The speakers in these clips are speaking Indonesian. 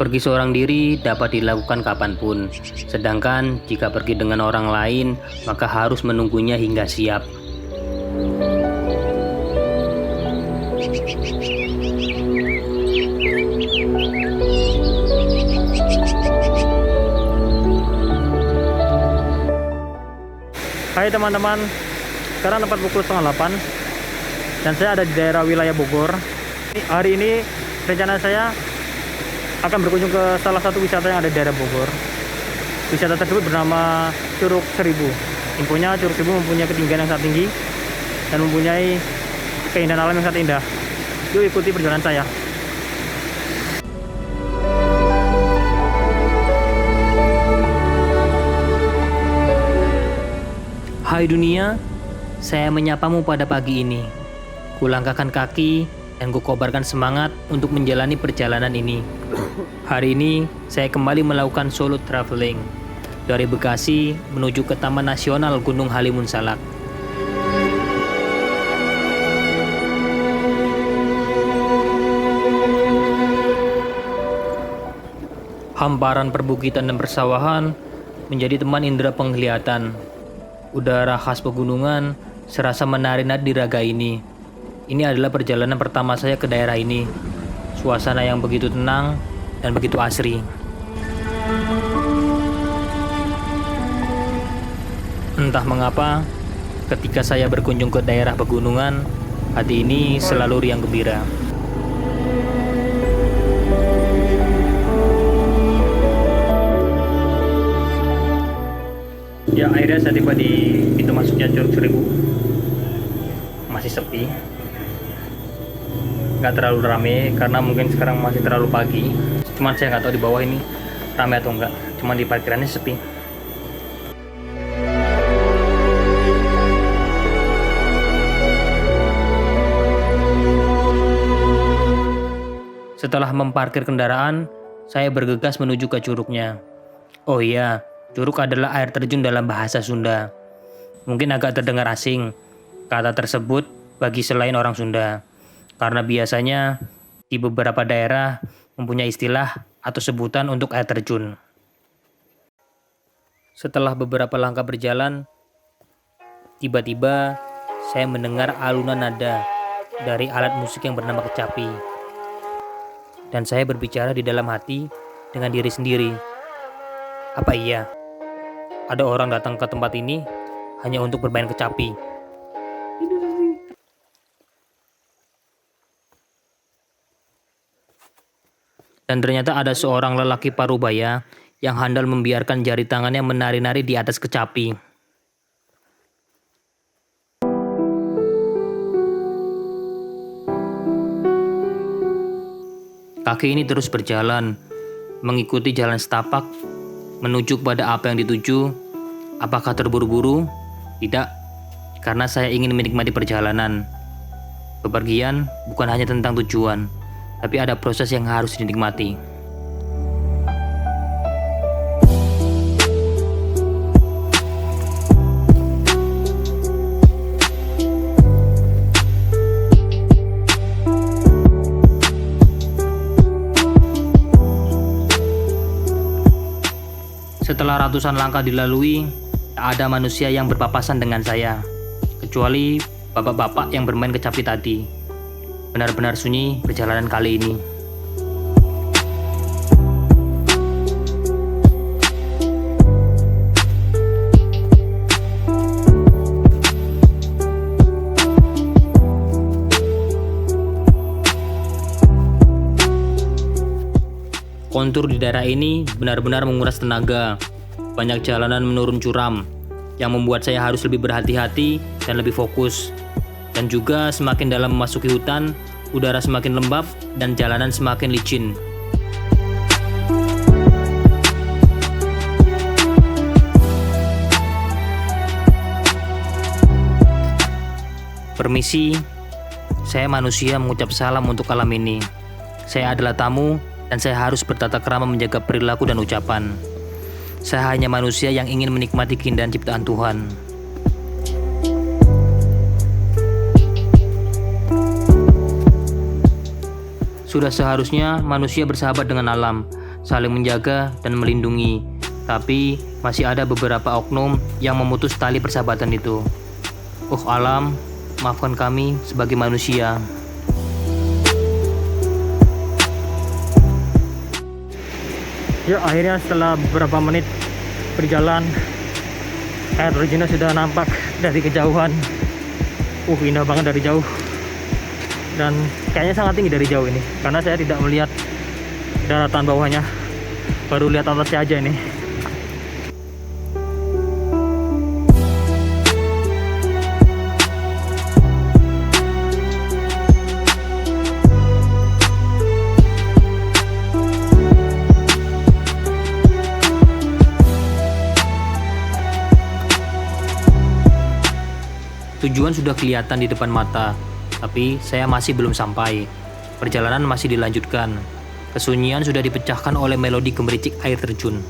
Pergi seorang diri dapat dilakukan kapanpun, sedangkan jika pergi dengan orang lain, maka harus menunggunya hingga siap. Hai teman-teman, sekarang tepat pukul 7:30 dan saya ada di daerah wilayah Bogor. Hari ini rencana saya akan berkunjung ke salah satu wisata yang ada di daerah Bogor. Wisata tersebut bernama Curug Seribu. Infonya Curug Seribu mempunyai ketinggian yang sangat tinggi dan mempunyai keindahan alam yang sangat indah. Yuk ikuti perjalanan saya. Hai dunia, saya menyapamu pada pagi ini. Kulangkahkan kaki dan kukobarkan semangat untuk menjalani perjalanan ini. Hari ini saya kembali melakukan solo traveling dari Bekasi menuju ke Taman Nasional Gunung Halimun Salak. Hamparan perbukitan dan persawahan menjadi teman indera penglihatan. Udara khas pegunungan serasa menari-nari di raga ini. Ini adalah perjalanan pertama saya ke daerah ini. Suasana yang begitu tenang dan begitu asri. Entah mengapa, ketika saya berkunjung ke daerah pegunungan, hati ini selalu riang gembira. Ya, akhirnya saya tiba di pintu masuknya Curug Seribu. Masih sepi, nggak terlalu rame karena mungkin sekarang masih terlalu pagi. Cuman saya nggak tahu di bawah ini rame atau enggak. Cuman di parkirannya sepi. Setelah memparkir kendaraan, saya bergegas menuju ke curugnya. Oh iya, curug adalah air terjun dalam bahasa Sunda. Mungkin agak terdengar asing kata tersebut bagi selain orang Sunda, karena biasanya di beberapa daerah mempunyai istilah atau sebutan untuk air terjun. Setelah beberapa langkah berjalan, tiba-tiba saya mendengar alunan nada dari alat musik yang bernama kecapi. Dan saya berbicara di dalam hati dengan diri sendiri. Apa iya ada orang datang ke tempat ini hanya untuk bermain kecapi? Dan ternyata ada seorang lelaki parubaya yang handal membiarkan jari tangannya menari-nari di atas kecapi. Kaki ini terus berjalan, mengikuti jalan setapak, menuju kepada apa yang dituju. Apakah terburu-buru? Tidak, karena saya ingin menikmati perjalanan. Bepergian bukan hanya tentang tujuan, tapi ada proses yang harus dinikmati. Setelah ratusan langkah dilalui, tak ada manusia yang berpapasan dengan saya, kecuali bapak-bapak yang bermain kecapi tadi. Benar-benar sunyi perjalanan kali ini. Kontur di daerah ini benar-benar menguras tenaga. Banyak jalanan menurun curam, yang membuat saya harus lebih berhati-hati dan lebih fokus. Dan juga semakin dalam memasuki hutan, udara semakin lembab dan jalanan semakin licin. Permisi, saya manusia mengucap salam untuk alam ini. Saya adalah tamu dan saya harus bertata krama menjaga perilaku dan ucapan. Saya hanya manusia yang ingin menikmati keindahan ciptaan Tuhan. Sudah seharusnya manusia bersahabat dengan alam, saling menjaga dan melindungi. Tapi masih ada beberapa oknum yang memutus tali persahabatan itu. Oh alam, maafkan kami sebagai manusia. Ya akhirnya setelah beberapa menit berjalan, air terjunnya sudah nampak dari kejauhan. Indah banget dari jauh. Dan kayaknya sangat tinggi dari jauh ini, karena saya tidak melihat daratan bawahnya, baru lihat atasnya aja ini. Tujuan sudah kelihatan di depan mata, tapi saya masih belum sampai. Perjalanan masih dilanjutkan. Kesunyian sudah dipecahkan oleh melodi gemericik air terjun.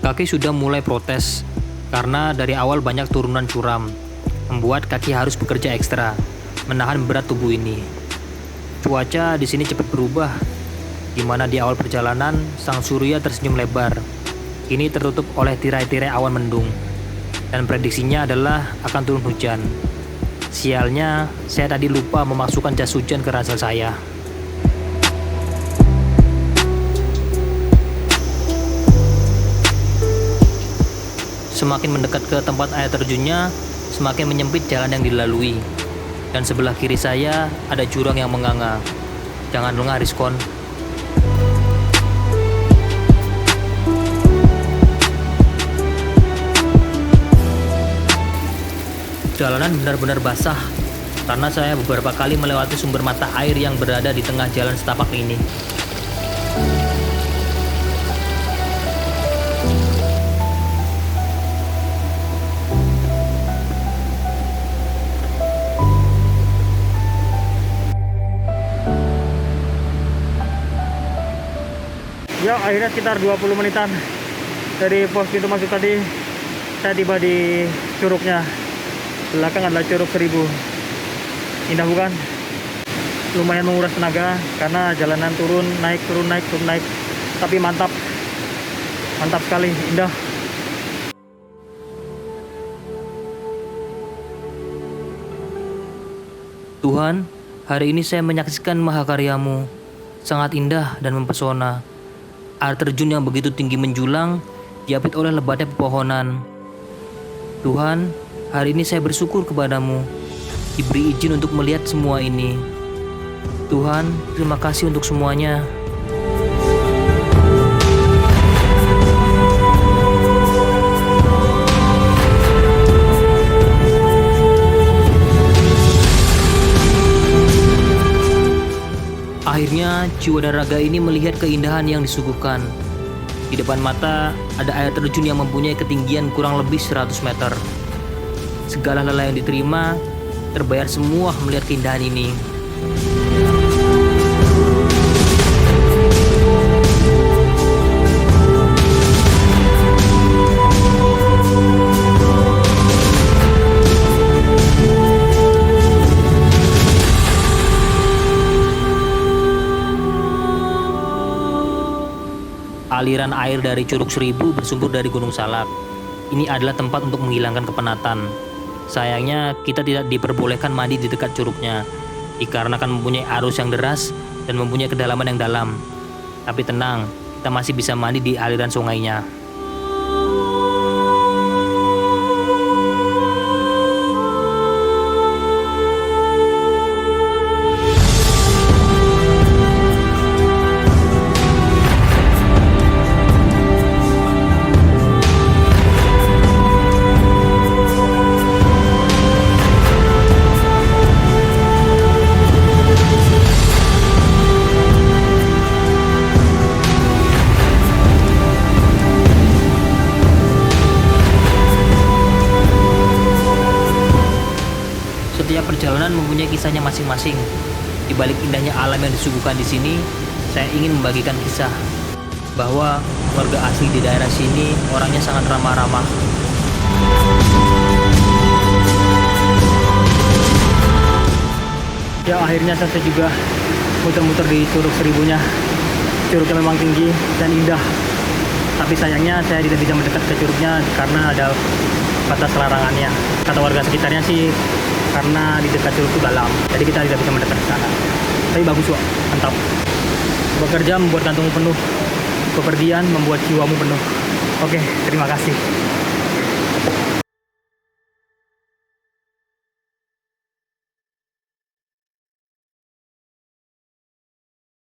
Kaki sudah mulai protes, karena dari awal banyak turunan curam, membuat kaki harus bekerja ekstra, menahan berat tubuh ini. Cuaca di sini cepat berubah, di mana di awal perjalanan sang surya tersenyum lebar. Kini tertutup oleh tirai-tirai awan mendung, dan prediksinya adalah akan turun hujan. Sialnya, saya tadi lupa memasukkan jas hujan ke ransel saya. Semakin mendekat ke tempat air terjunnya, semakin menyempit jalan yang dilalui. Dan sebelah kiri saya ada jurang yang menganga. Jangan lengah, Rizkon. Jalanan benar-benar basah, karena saya beberapa kali melewati sumber mata air yang berada di tengah jalan setapak ini. Ya akhirnya sekitar 20 menitan dari pos pintu masuk tadi, saya tiba di curugnya. Belakang adalah Curug Seribu. Indah bukan? Lumayan menguras tenaga karena jalanan turun naik, tapi mantap sekali, indah. Tuhan, hari ini saya menyaksikan mahakaryamu, sangat indah dan mempesona. Air terjun yang begitu tinggi menjulang, diapit oleh lebatnya pepohonan. Tuhan, hari ini saya bersyukur kepadamu, diberi izin untuk melihat semua ini. Tuhan, terima kasih untuk semuanya. Akhirnya, jiwa dan raga ini melihat keindahan yang disuguhkan. Di depan mata, ada air terjun yang mempunyai ketinggian kurang lebih 100 meter. Segala lelah yang diterima, terbayar semua melihat keindahan ini. Aliran air dari Curug Seribu bersumber dari Gunung Salak. Ini adalah tempat untuk menghilangkan kepenatan. Sayangnya kita tidak diperbolehkan mandi di dekat curugnya, dikarenakan mempunyai arus yang deras dan mempunyai kedalaman yang dalam. Tapi tenang, kita masih bisa mandi di aliran sungainya. Setiap perjalanan mempunyai kisahnya masing-masing. Di balik indahnya alam yang disuguhkan di sini, saya ingin membagikan kisah bahwa warga asli di daerah sini orangnya sangat ramah-ramah. Ya akhirnya saya juga muter-muter di Curug Seribunya. Curugnya memang tinggi dan indah, tapi sayangnya saya tidak bisa mendekat ke curugnya karena ada batas larangannya. Kata warga sekitarnya sih karena di dekat curug itu dalam, jadi kita tidak bisa mendekat ke sana. Tapi bagus kok, mantap. Bekerja membuat kantongmu penuh, bepergian membuat jiwamu penuh. Oke, terima kasih.